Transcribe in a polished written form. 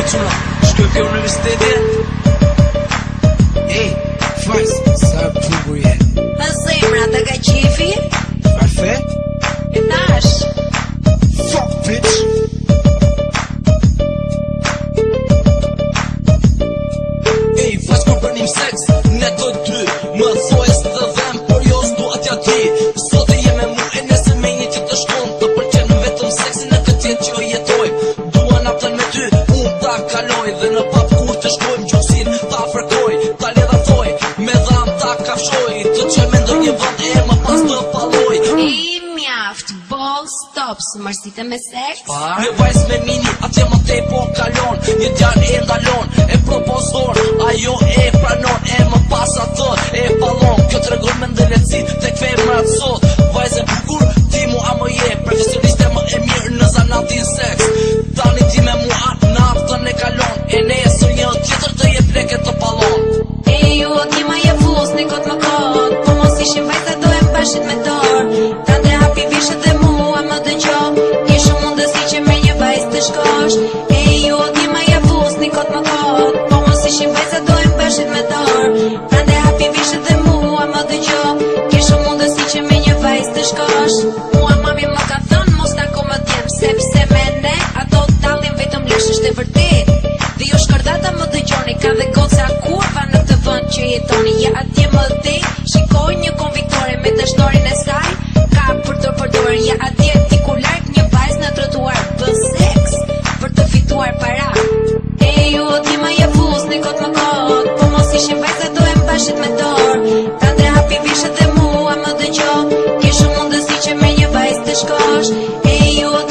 quna, shkoj ke universitetin. Ej, fajs, sa bukur je. A zemra të ka qifi? Farfe? E tash Fuck, bitch. Ej, fajs kur për njëm seks, ne të dy, më thoj së të dhem, por jo s'du atja ti. Sot e jeme mu e nesër me një që të shkon, të përqenë vetëm seksin e këtë jetë që jetoj. Dua naptën me ty, unë ta kaloj, dhe në pap kur të shkojmë gjuksin, ta fërkoj, ta ledha thoj, me dham ta kafshoj, të qoj me ndër një vënd e më pas të paloj. Ej, mjaft, ball stop, së mërsite me seks? Një vajs me mini, atje më te po kalon, një djarë e ndalon, e propozon, ajo e pranon, e më pas atë e palon. Kjo të regon me ndëlecit, tek femrat sot, vajs e bukur, ti mu a më je, profesioniste më e mirë në zanatin seks. Tani ti me mua, naftën e kalon, e nesër një tjetër të je pleke të palon. Ej, ju o ti ma je fus, një kot më kot, po mos ishim vajsa do e bashit me dorë. Ta ndre hapi vishët dhe mua më dëgjo, kishu mundësi që me një vajs të shkosh. Ej, ju o ti ma je fus, një kot më kot, po mos ishim vajsa do e bashit me dorë. Ta ndre hapi vishët dhe mua më dëgjo, kishu mundësi që me një vajs të shkosh. Mua mami më ka thënë mos ta ko më djem, sepse me ne ato dalin vetëm lëshësht e vërtet. Dhe jo shkërdata më dëgjoni, ka dhe goca kurva në të vënd që jetoni. Ja atje më dhe, shikoj një konviktore me dështorin e saj, ka për të përdor. Ja atje ti ku larg një vajz në trotuar, bën seks për të fituar para. Ej, ju o ti ma je fus, një kot më kot, po mos ishim vajza do e mbashit me dorë. Ta ndre hapi vishët dhe mua më dëgjo, kishu mundësi që me një vajz të shkosh. Ej, ju o